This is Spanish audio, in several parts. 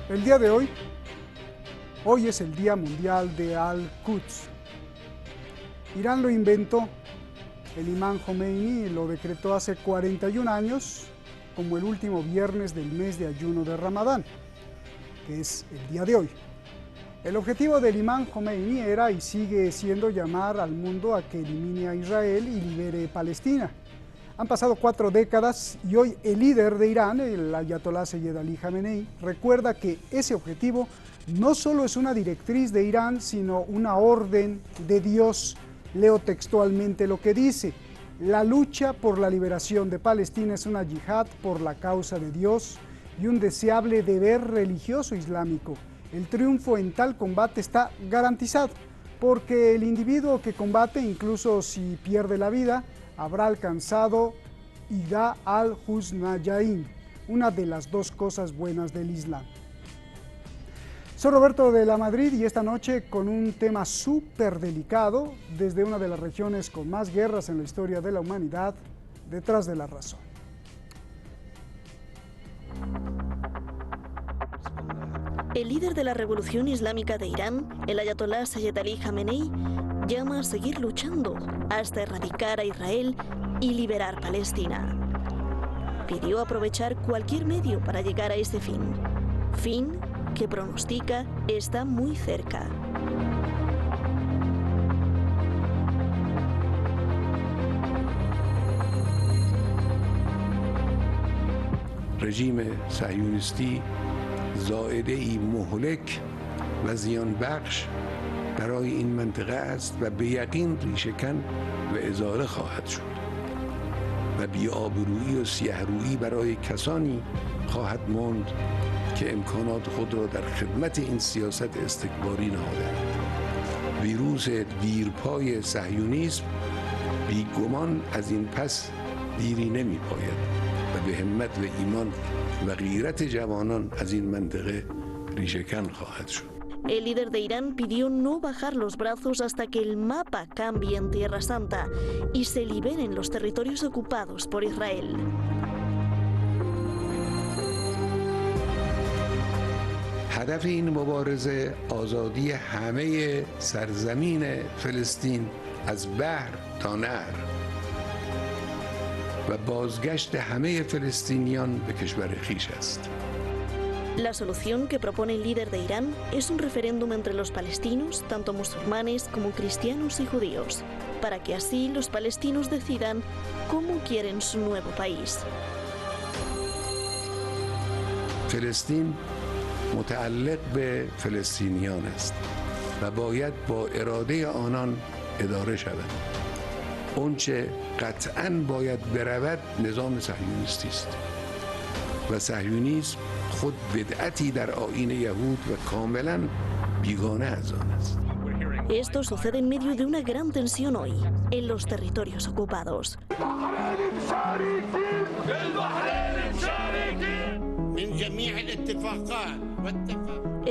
El día de hoy es el Día Mundial de Al-Quds. Irán lo inventó, el imán Jomeini lo decretó hace 41 años como el último viernes del mes de ayuno de Ramadán, que es el día de hoy. El objetivo del imán Jomeini era y sigue siendo llamar al mundo a que elimine a Israel y libere Palestina. Han pasado 4 décadas y hoy el líder de Irán, el ayatolá Seyed Ali Jamenei, recuerda que ese objetivo no solo es una directriz de Irán, sino una orden de Dios. Leo textualmente lo que dice: la lucha por la liberación de Palestina es una yihad por la causa de Dios y un deseable deber religioso islámico. El triunfo en tal combate está garantizado, porque el individuo que combate, incluso si pierde la vida, habrá alcanzado Ida al-Husnayain, una de las 2 cosas buenas del Islam. Soy Roberto de la Madrid y esta noche con un tema súper delicado desde una de las regiones con más guerras en la historia de la humanidad, detrás de la razón. El líder de la revolución islámica de Irán, el ayatolá Seyed Ali Jamenei, llama a seguir luchando hasta erradicar a Israel y liberar Palestina. Pidió aprovechar cualquier medio para llegar a ese fin que pronostica está muy cerca. رژیم صهیونیستی زائده‌ای مهلک و زیان بخش برای این منطقه است و به یقین ریشه‌کن و ازاله خواهد شد و بی‌آبرویی و سیه‌رویی برای کسانی خواهد ماند که امکانات خود را در خدمت این سیاست استکباری نهادند. ویروس دیرپای صهیونیسم بیگمان از این پس دیری نمی‌پاید و به همت و ایمان و غیرت جوانان از این منطقه ریشه‌کن خواهد شد. El líder de Irán pidió no bajar los brazos hasta que el mapa cambie en Tierra Santa y se liberen los territorios ocupados por Israel. هدف این مبارزه آزادی همه سرزمین فلسطین از بحر تا نهر و بازگشت همه فلسطینیان به کشور خویش است. La solución que propone el líder de Irán es un referéndum entre los palestinos, tanto musulmanes como cristianos y judíos, para que así los palestinos decidan cómo quieren su nuevo país. فلسطین متعلق به فلسطینیان است و باید با اراده آنان اداره شود. اونچه قطعاً باید برود نظام صهیونیستی است و صهیونیسم خود بدعتی در آیین یهود و کاملاً بیگانه از آن است. Esto sucede en medio de una gran tensión hoy, en los territorios ocupados.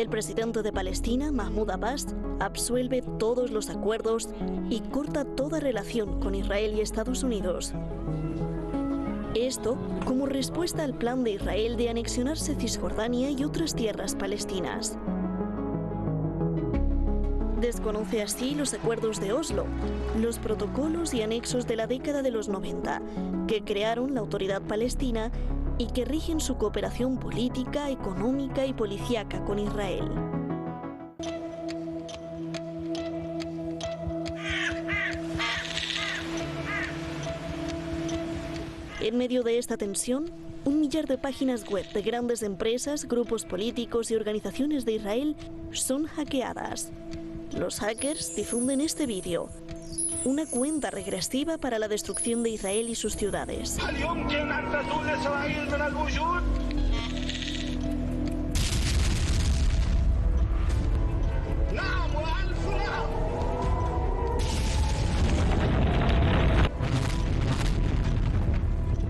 El presidente de Palestina, Mahmoud Abbas, absuelve todos los acuerdos y corta toda relación con Israel y Estados Unidos. Esto como respuesta al plan de Israel de anexionarse Cisjordania y otras tierras palestinas. Desconoce así los acuerdos de Oslo, los protocolos y anexos de la década de los 90, que crearon la Autoridad Palestina y que rigen su cooperación política, económica y policíaca con Israel. En medio de esta tensión, 1 millar de páginas web de grandes empresas, grupos políticos y organizaciones de Israel son hackeadas. Los hackers difunden este vídeo, una cuenta regresiva para la destrucción de Israel y sus ciudades.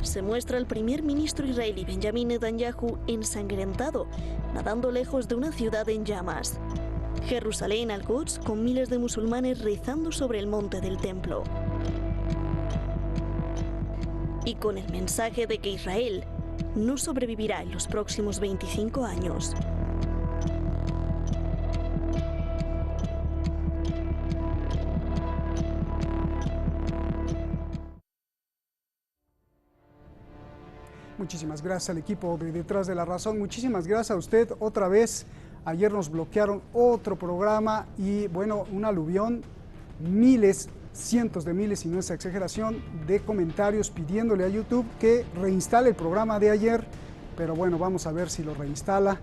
Se muestra al primer ministro israelí Benjamin Netanyahu ensangrentado, nadando lejos de una ciudad en llamas. Jerusalén al-Quds con miles de musulmanes rezando sobre el monte del templo. Y con el mensaje de que Israel no sobrevivirá en los próximos 25 años. Muchísimas gracias al equipo de Detrás de la Razón. Muchísimas gracias a usted otra vez. Ayer nos bloquearon otro programa y bueno, un aluvión, miles, cientos de miles, y no es exageración, de comentarios pidiéndole a YouTube que reinstale el programa de ayer. Pero bueno, vamos a ver si lo reinstala.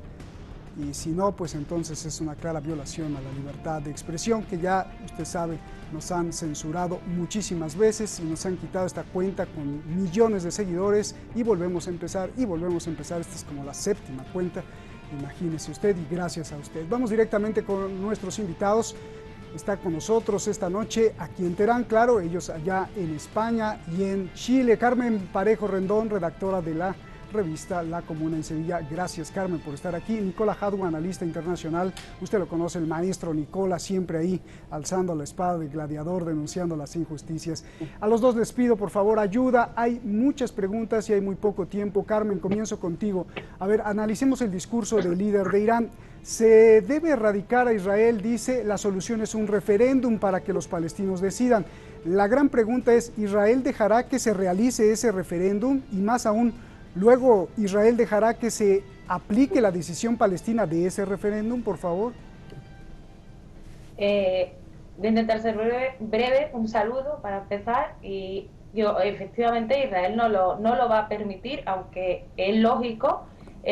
Y si no, pues entonces es una clara violación a la libertad de expresión, que ya usted sabe, nos han censurado muchísimas veces y nos han quitado esta cuenta con millones de seguidores y volvemos a empezar y volvemos a empezar. Esta es como la 7ª cuenta, imagínese usted, y gracias a usted. Vamos directamente con nuestros invitados. Está con nosotros esta noche aquí en Teherán, claro, ellos allá en España y en Chile. Carmen Parejo Rendón, redactora de la revista La Comuna en Sevilla. Gracias, Carmen, por estar aquí. Nicola Hadwu, analista internacional. Usted lo conoce, el maestro Nicola, siempre ahí alzando la espada de gladiador, denunciando las injusticias. A los dos les pido, por favor, ayuda. Hay muchas preguntas y hay muy poco tiempo. Carmen, comienzo contigo. A ver, analicemos el discurso del líder de Irán. Se debe erradicar a Israel, dice, la solución es un referéndum para que los palestinos decidan. La gran pregunta es, ¿Israel dejará que se realice ese referéndum? Y más aún, luego, ¿Israel dejará que se aplique la decisión palestina de ese referéndum, por favor? Voy a intentar ser breve, un saludo para empezar. Y yo, efectivamente, Israel no lo va a permitir, aunque es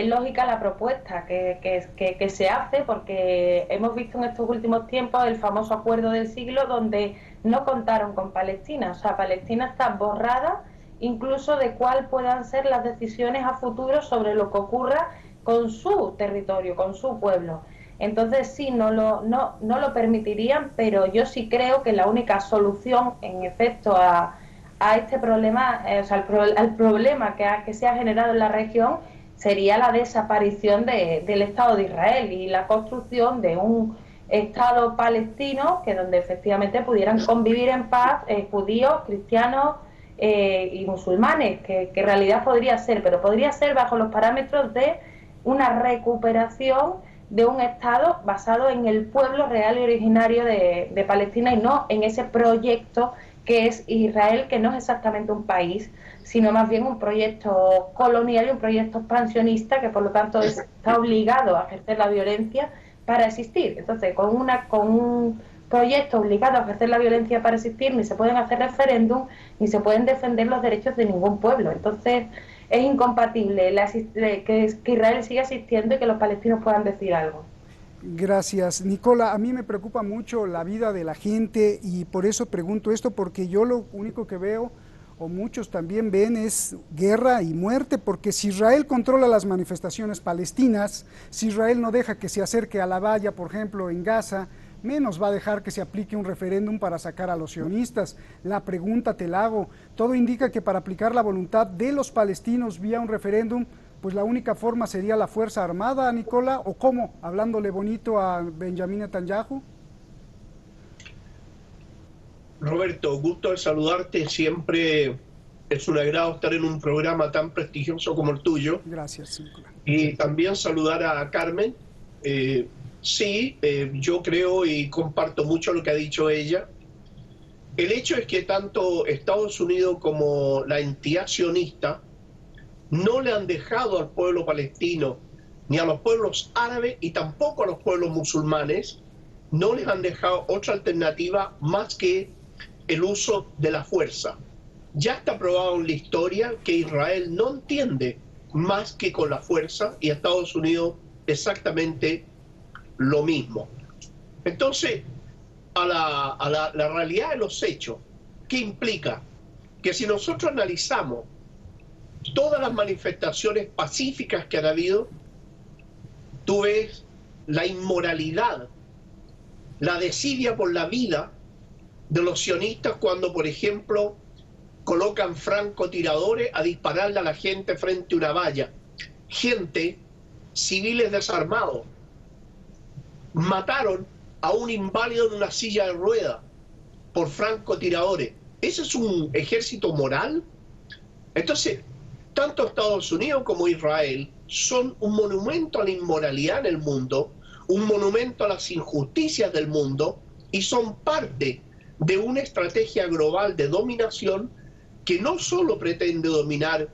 lógica la propuesta que se hace, porque hemos visto en estos últimos tiempos el famoso acuerdo del siglo donde no contaron con Palestina. O sea, Palestina está borrada incluso de cuál puedan ser las decisiones a futuro sobre lo que ocurra con su territorio, con su pueblo. Entonces sí, no lo permitirían, pero yo sí creo que la única solución, en efecto, a este problema, o sea, al problema que se ha generado en la región, sería la desaparición del Estado de Israel y la construcción de un Estado palestino que donde efectivamente pudieran convivir en paz judíos, cristianos, y musulmanes, que en realidad podría ser, pero podría ser bajo los parámetros de una recuperación de un Estado basado en el pueblo real y originario de Palestina y no en ese proyecto que es Israel, que no es exactamente un país, sino más bien un proyecto colonial y un proyecto expansionista que por lo tanto está obligado a ejercer la violencia para existir. Entonces, con un proyecto obligado a ejercer la violencia para existir, ni se pueden hacer referéndum, ni se pueden defender los derechos de ningún pueblo. Entonces, es incompatible que Israel siga existiendo y que los palestinos puedan decir algo. Gracias, Nicola. A mí me preocupa mucho la vida de la gente y por eso pregunto esto, porque yo lo único que veo, o muchos también ven, es guerra y muerte, porque si Israel controla las manifestaciones palestinas, si Israel no deja que se acerque a la valla, por ejemplo, en Gaza, menos va a dejar que se aplique un referéndum para sacar a los sionistas. La pregunta te la hago, todo indica que para aplicar la voluntad de los palestinos vía un referéndum, pues la única forma sería la fuerza armada, Nicola, ¿o cómo? Hablándole bonito a Benjamín Netanyahu. Roberto, gusto de saludarte, siempre es un agrado estar en un programa tan prestigioso como el tuyo. Gracias, Nicola. Y también saludar a Carmen. Yo creo y comparto mucho lo que ha dicho ella. El hecho es que tanto Estados Unidos como la entidad sionista no le han dejado al pueblo palestino, ni a los pueblos árabes y tampoco a los pueblos musulmanes, no les han dejado otra alternativa más que el uso de la fuerza. Ya está probado en la historia que Israel no entiende más que con la fuerza y Estados Unidos exactamente lo mismo. Entonces, a la realidad de los hechos, ¿qué implica? Que si nosotros analizamos todas las manifestaciones pacíficas que han habido, tú ves la inmoralidad, la desidia por la vida de los sionistas cuando, por ejemplo, colocan francotiradores a dispararle a la gente frente a una valla. Gente, civiles desarmados. Mataron a un inválido en una silla de ruedas por francotiradores. ¿Ese es un ejército moral? Entonces, tanto Estados Unidos como Israel son un monumento a la inmoralidad en el mundo, un monumento a las injusticias del mundo y son parte de una estrategia global de dominación que no solo pretende dominar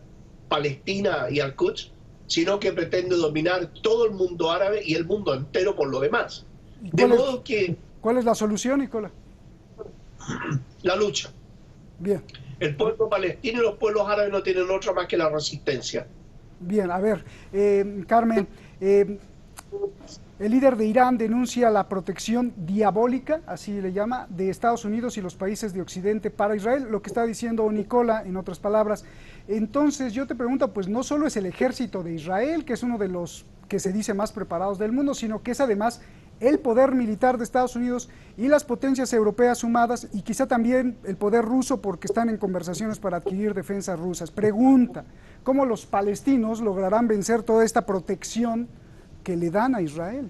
Palestina y Al-Quds, sino que pretende dominar todo el mundo árabe y el mundo entero por lo demás. De modo que... ¿Cuál es la solución, Nicolás? La lucha. Bien. El pueblo palestino y los pueblos árabes no tienen otra más que la resistencia. Bien, a ver, Carmen, el líder de Irán denuncia la protección diabólica, así le llama, de Estados Unidos y los países de Occidente para Israel, lo que está diciendo Nicola, en otras palabras. Entonces yo te pregunto, pues no solo es el ejército de Israel, que es uno de los que se dice más preparados del mundo, sino que es además el poder militar de Estados Unidos y las potencias europeas sumadas, y quizá también el poder ruso, porque están en conversaciones para adquirir defensas rusas. Pregunta, ¿cómo los palestinos lograrán vencer toda esta protección que le dan a Israel?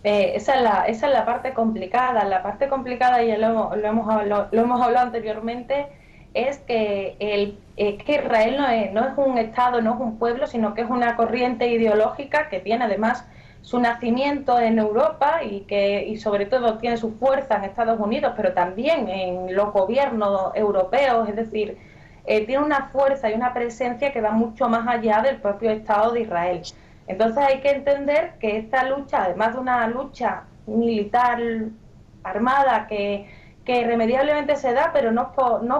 Esa es la parte complicada. La parte complicada, ya lo hemos hablado anteriormente, es que Israel no es un Estado, no es un pueblo, sino que es una corriente ideológica que tiene además su nacimiento en Europa y sobre todo tiene su fuerza en Estados Unidos, pero también en los gobiernos europeos, es decir, tiene una fuerza y una presencia que va mucho más allá del propio Estado de Israel. Entonces hay que entender que esta lucha, además de una lucha militar armada que irremediablemente se da, pero no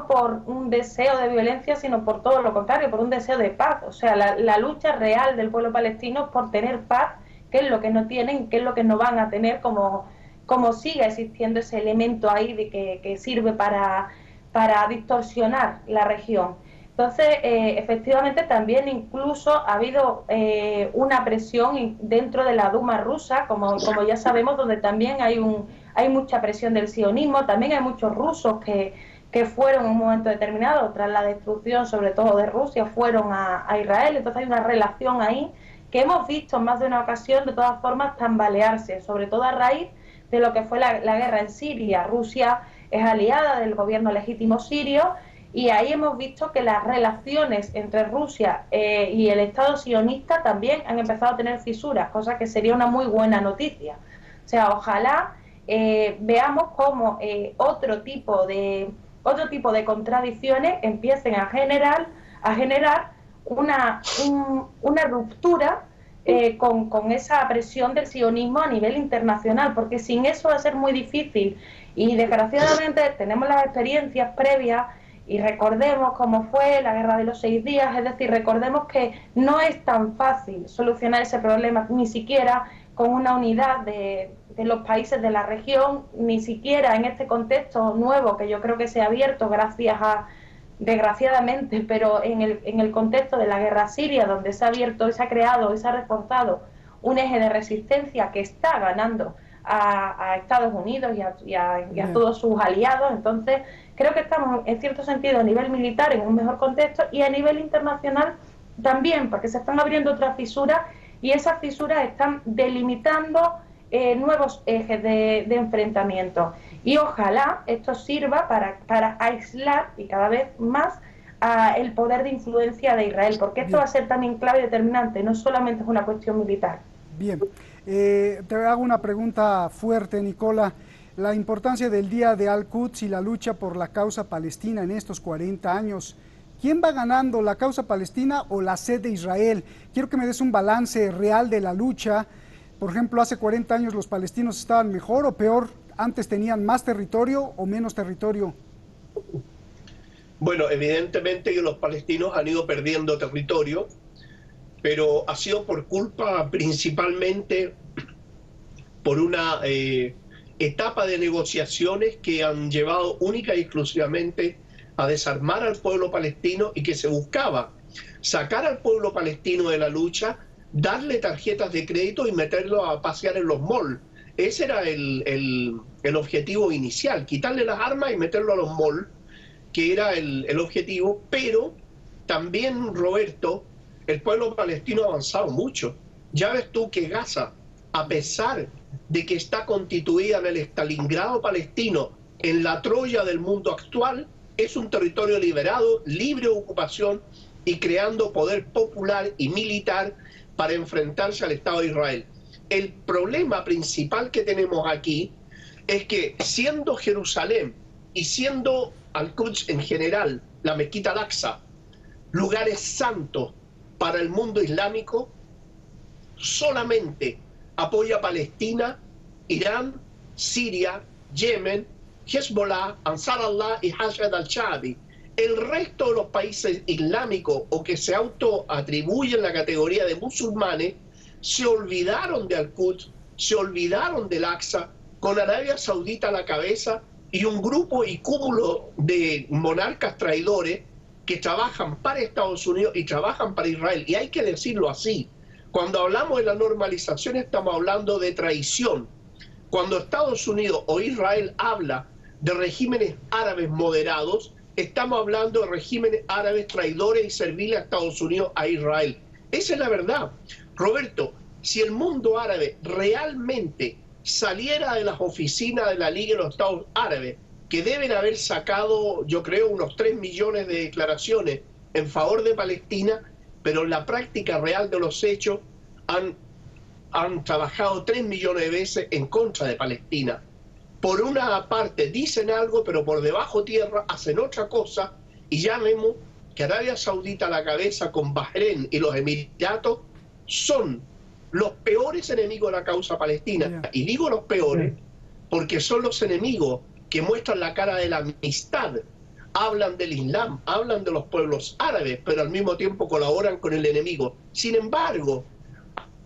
por un deseo de violencia, sino por todo lo contrario, por un deseo de paz. O sea, la lucha real del pueblo palestino es por tener paz, que es lo que no tienen, que es lo que no van a tener, como siga existiendo ese elemento ahí de que sirve para distorsionar la región. Entonces, efectivamente, también incluso ha habido una presión dentro de la Duma rusa, como ya sabemos, donde también hay mucha presión del sionismo. También hay muchos rusos que fueron en un momento determinado, tras la destrucción sobre todo de Rusia, fueron a Israel. Entonces hay una relación ahí que hemos visto en más de una ocasión, de todas formas, tambalearse, sobre todo a raíz de lo que fue la guerra en Siria. Rusia es aliada del gobierno legítimo sirio, y ahí hemos visto que las relaciones entre Rusia y el Estado sionista también han empezado a tener fisuras, cosa que sería una muy buena noticia. O sea, ojalá veamos cómo otro tipo de contradicciones empiecen a generar una ruptura con esa presión del sionismo a nivel internacional, porque sin eso va a ser muy difícil. Y desgraciadamente tenemos las experiencias previas y recordemos cómo fue la guerra de los 6 días, es decir, recordemos que no es tan fácil solucionar ese problema, ni siquiera con una unidad de los países de la región, ni siquiera en este contexto nuevo que yo creo que se ha abierto desgraciadamente, pero en el contexto de la guerra siria, donde se ha abierto, se ha creado y se ha reforzado un eje de resistencia que está ganando a Estados Unidos y a todos sus aliados. Entonces creo que estamos en cierto sentido a nivel militar en un mejor contexto, y a nivel internacional también, porque se están abriendo otras fisuras, y esas fisuras están delimitando nuevos ejes de enfrentamiento, y ojalá esto sirva para aislar y cada vez más el poder de influencia de Israel, porque esto va a ser también clave y determinante, no solamente es una cuestión militar. Bien, te hago una pregunta fuerte, Nicola. La importancia del Día de Al-Quds y la lucha por la causa palestina en estos 40 años. ¿Quién va ganando, la causa palestina o la sed de Israel? Quiero que me des un balance real de la lucha. Por ejemplo, hace 40 años los palestinos estaban mejor o peor, antes tenían más territorio o menos territorio. Bueno, evidentemente que los palestinos han ido perdiendo territorio, pero ha sido por culpa principalmente por una etapa de negociaciones que han llevado única y exclusivamente a desarmar al pueblo palestino, y que se buscaba sacar al pueblo palestino de la lucha, darle tarjetas de crédito y meterlo a pasear en los malls. Ese era el objetivo inicial, quitarle las armas y meterlo a los malls, que era el objetivo. Pero también, Roberto, el pueblo palestino ha avanzado mucho. Ya ves tú que Gaza, a pesar de que está constituida en el Stalingrado palestino, en la Troya del mundo actual, es un territorio liberado, libre de ocupación y creando poder popular y militar para enfrentarse al Estado de Israel. El problema principal que tenemos aquí es que, siendo Jerusalén y siendo Al-Quds en general, la mezquita Al-Aqsa, lugares santos para el mundo islámico, solamente apoya a Palestina, Irán, Siria, Yemen, Hezbollah, Ansar Allah y Hashd al-Shaabi. El resto de los países islámicos o que se autoatribuyen la categoría de musulmanes se olvidaron de Al-Quds, se olvidaron del Aqsa, con Arabia Saudita a la cabeza y un grupo y cúmulo de monarcas traidores que trabajan para Estados Unidos y trabajan para Israel. Y hay que decirlo así. Cuando hablamos de la normalización estamos hablando de traición. Cuando Estados Unidos o Israel habla de regímenes árabes moderados, estamos hablando de regímenes árabes traidores y serviles a Estados Unidos, a Israel. Esa es la verdad. Roberto, si el mundo árabe realmente saliera de las oficinas de la Liga de los Estados Árabes, que deben haber sacado, yo creo, unos 3 millones de declaraciones en favor de Palestina, pero en la práctica real de los hechos han trabajado 3 millones de veces en contra de Palestina. Por una parte dicen algo, pero por debajo tierra hacen otra cosa, y ya vemos que Arabia Saudita a la cabeza con Bahrein y los Emiratos son los peores enemigos de la causa palestina. Y digo los peores porque son los enemigos que muestran la cara de la amistad, hablan del Islam, hablan de los pueblos árabes, pero al mismo tiempo colaboran con el enemigo. Sin embargo,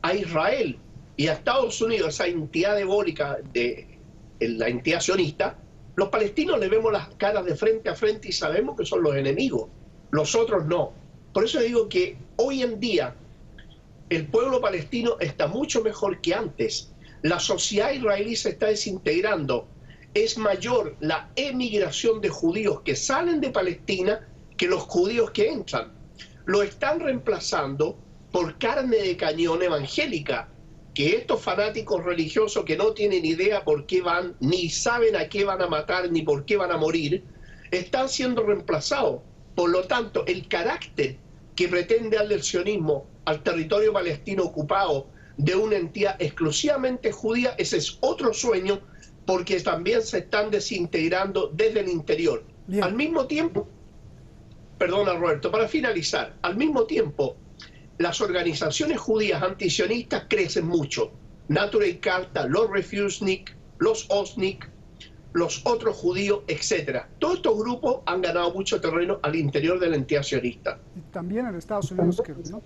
a Israel y a Estados Unidos, esa entidad diabólica de la entidad sionista, los palestinos le vemos las caras de frente a frente y sabemos que son los enemigos, los otros no. Por eso digo que hoy en día el pueblo palestino está mucho mejor que antes. La sociedad israelí se está desintegrando. Es mayor la emigración de judíos que salen de Palestina que los judíos que entran. Lo están reemplazando por carne de cañón evangélica, que estos fanáticos religiosos que no tienen idea por qué van, ni saben a qué van a matar, ni por qué van a morir, están siendo reemplazados. Por lo tanto, el carácter que pretende darle el sionismo al territorio palestino ocupado de una entidad exclusivamente judía, ese es otro sueño, porque también se están desintegrando desde el interior. Bien. Al mismo tiempo, perdona Roberto, para finalizar, al mismo tiempo, las organizaciones judías antisionistas crecen mucho. Naturei Karta, los Refusnik, los Osnik, los otros judíos, etcétera. Todos estos grupos han ganado mucho terreno al interior de la entidad sionista. Y también en Estados Unidos, creo, ¿no?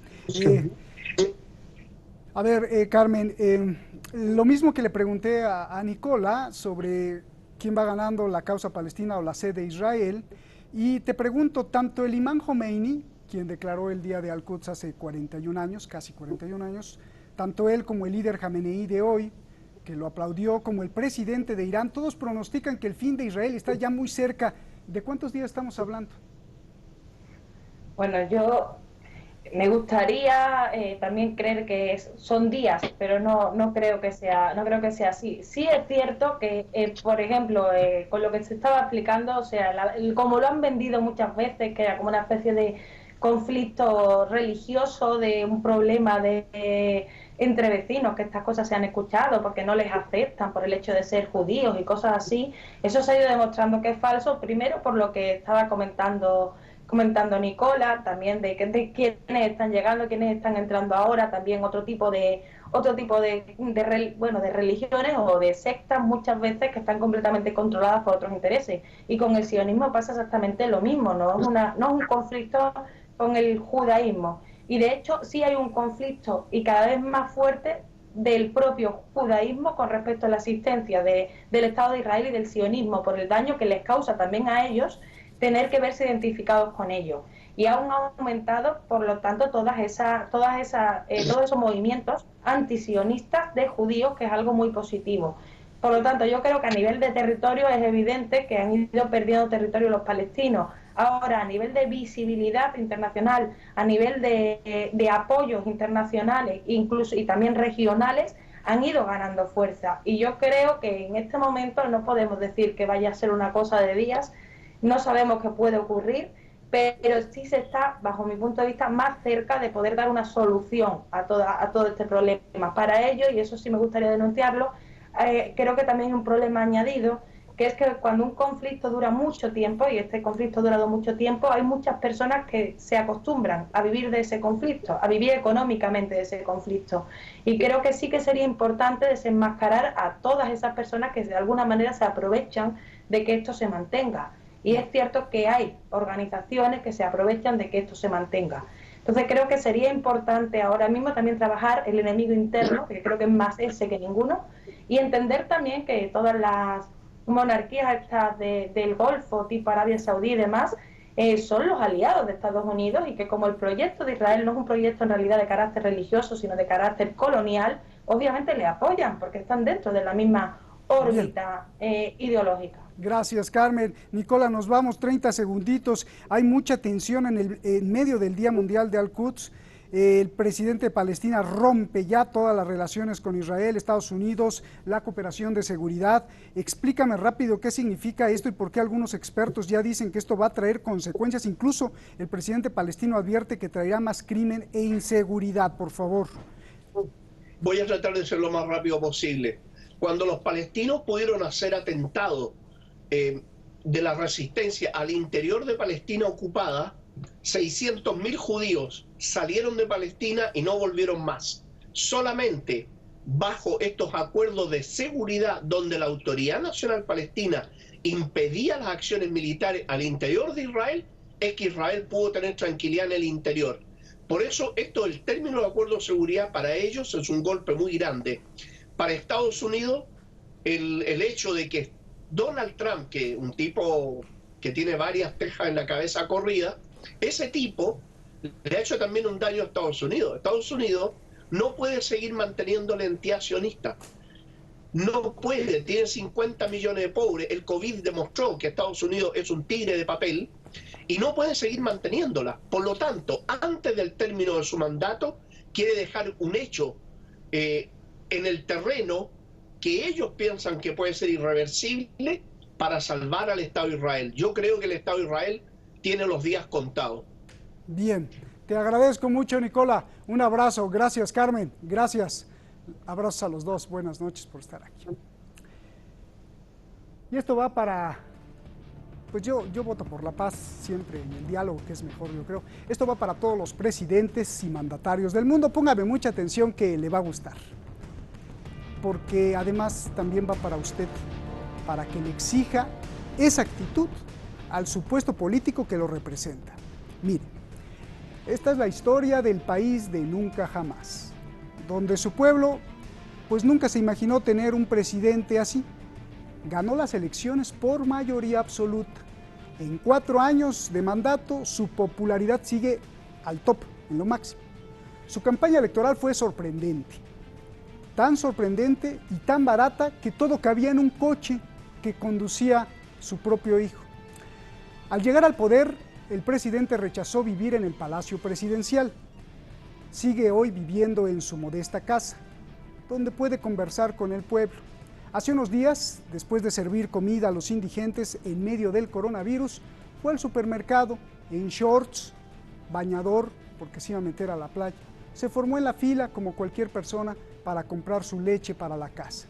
A ver, Carmen, lo mismo que le pregunté a Nicola sobre quién va ganando la causa palestina o la sede de Israel, y te pregunto, tanto el imán Jomeini, quien declaró el día de Al-Quds hace 41 años, casi 41 años, tanto él como el líder Jamenei de hoy, que lo aplaudió, como el presidente de Irán, todos pronostican que el fin de Israel está ya muy cerca. ¿De cuántos días estamos hablando? Bueno, yo me gustaría también creer que son días, pero no creo que sea así. Sí es cierto que, por ejemplo, con lo que se estaba explicando, o sea, como lo han vendido muchas veces, que era como una especie de conflicto religioso, de un problema entre vecinos, que estas cosas se han escuchado porque no les aceptan por el hecho de ser judíos y cosas así, eso se ha ido demostrando que es falso, primero por lo que estaba comentando Nicola, también de quiénes están llegando, quiénes están entrando ahora, también otro tipo de religiones o de sectas muchas veces que están completamente controladas por otros intereses. Y con el sionismo pasa exactamente lo mismo, no es un conflicto con el judaísmo. Y de hecho sí hay un conflicto y cada vez más fuerte del propio judaísmo con respecto a la existencia del Estado de Israel y del sionismo, por el daño que les causa también a ellos tener que verse identificados con ellos. Y aún ha aumentado, por lo tanto, todos esos movimientos antisionistas de judíos, que es algo muy positivo. Por lo tanto, yo creo que a nivel de territorio es evidente que han ido perdiendo territorio los palestinos. Ahora, a nivel de visibilidad internacional, a nivel de apoyos internacionales, incluso y también regionales, han ido ganando fuerza. Y yo creo que en este momento no podemos decir que vaya a ser una cosa de días, no sabemos qué puede ocurrir, pero sí se está, bajo mi punto de vista, más cerca de poder dar una solución a todo este problema. Para ello, y eso sí me gustaría denunciarlo, creo que también hay un problema añadido, que es que cuando un conflicto dura mucho tiempo, y este conflicto ha durado mucho tiempo, hay muchas personas que se acostumbran a vivir de ese conflicto, a vivir económicamente de ese conflicto. Y creo que sí que sería importante desenmascarar a todas esas personas que de alguna manera se aprovechan de que esto se mantenga. Y es cierto que hay organizaciones que se aprovechan de que esto se mantenga. Entonces creo que sería importante ahora mismo también trabajar el enemigo interno, que creo que es más ese que ninguno, y entender también que todas las monarquías estas del Golfo, tipo Arabia Saudí y demás, son los aliados de Estados Unidos, y que como el proyecto de Israel no es un proyecto en realidad de carácter religioso, sino de carácter colonial, obviamente le apoyan porque están dentro de la misma órbita ideológica. Gracias, Carmen. Nicola, nos vamos, 30 segunditos. Hay mucha tensión en medio del Día Mundial de Al-Quds. El presidente de Palestina rompe ya todas las relaciones con Israel, Estados Unidos, la cooperación de seguridad. Explícame rápido qué significa esto y por qué algunos expertos ya dicen que esto va a traer consecuencias. Incluso el presidente palestino advierte que traerá más crimen e inseguridad. Por favor. Voy a tratar de ser lo más rápido posible. Cuando los palestinos pudieron hacer atentados de la resistencia al interior de Palestina ocupada, 600.000 judíos salieron de Palestina y no volvieron más. Solamente bajo estos acuerdos de seguridad donde la Autoridad Nacional Palestina impedía las acciones militares al interior de Israel, es que Israel pudo tener tranquilidad en el interior. Por eso el término de acuerdo de seguridad para ellos es un golpe muy grande. Para Estados Unidos, el hecho de que Donald Trump, que un tipo que tiene varias tejas en la cabeza corrida, ese tipo le ha hecho también un daño a Estados Unidos. Estados Unidos no puede seguir manteniendo la entidad sionista. No puede, tiene 50 millones de pobres. El COVID demostró que Estados Unidos es un tigre de papel y no puede seguir manteniéndola. Por lo tanto, antes del término de su mandato, quiere dejar un hecho en el terreno que ellos piensan que puede ser irreversible para salvar al Estado de Israel. Yo creo que el Estado de Israel tiene los días contados. Bien, te agradezco mucho, Nicola. Un abrazo. Gracias, Carmen. Gracias. Abrazos a los dos. Buenas noches por estar aquí. Y esto va para... Pues yo voto por la paz siempre y el diálogo, que es mejor, yo creo. Esto va para todos los presidentes y mandatarios del mundo. Póngame mucha atención que le va a gustar. Porque además también va para usted, para que le exija esa actitud al supuesto político que lo representa. Mire, esta es la historia del país de nunca jamás, donde su pueblo pues nunca se imaginó tener un presidente así. Ganó las elecciones por mayoría absoluta. En 4 años de mandato, su popularidad sigue al top, en lo máximo. Su campaña electoral fue sorprendente. Tan sorprendente y tan barata que todo cabía en un coche que conducía su propio hijo. Al llegar al poder, el presidente rechazó vivir en el Palacio Presidencial. Sigue hoy viviendo en su modesta casa, donde puede conversar con el pueblo. Hace unos días, después de servir comida a los indigentes en medio del coronavirus, fue al supermercado en shorts, bañador, porque se iba a meter a la playa. Se formó en la fila como cualquier persona para comprar su leche para la casa.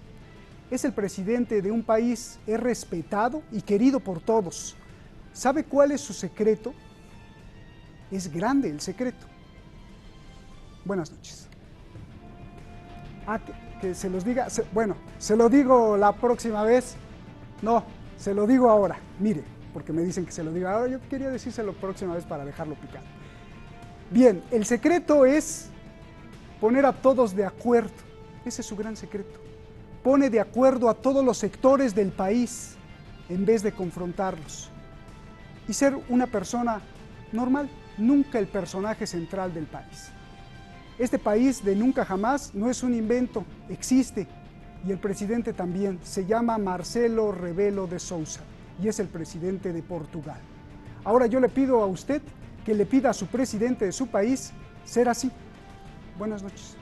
Es el presidente de un país, es respetado y querido por todos. ¿Sabe cuál es su secreto? Es grande el secreto. Buenas noches. Que se los diga, bueno, se lo digo la próxima vez. No, se lo digo ahora. Mire, porque me dicen que se lo diga ahora, yo quería decírselo la próxima vez para dejarlo picado. Bien, el secreto es poner a todos de acuerdo. Ese es su gran secreto. Pone de acuerdo a todos los sectores del país en vez de confrontarlos. Y ser una persona normal, nunca el personaje central del país. Este país de nunca jamás no es un invento, existe. Y el presidente también, se llama Marcelo Rebelo de Sousa y es el presidente de Portugal. Ahora yo le pido a usted que le pida a su presidente de su país ser así. Buenas noches.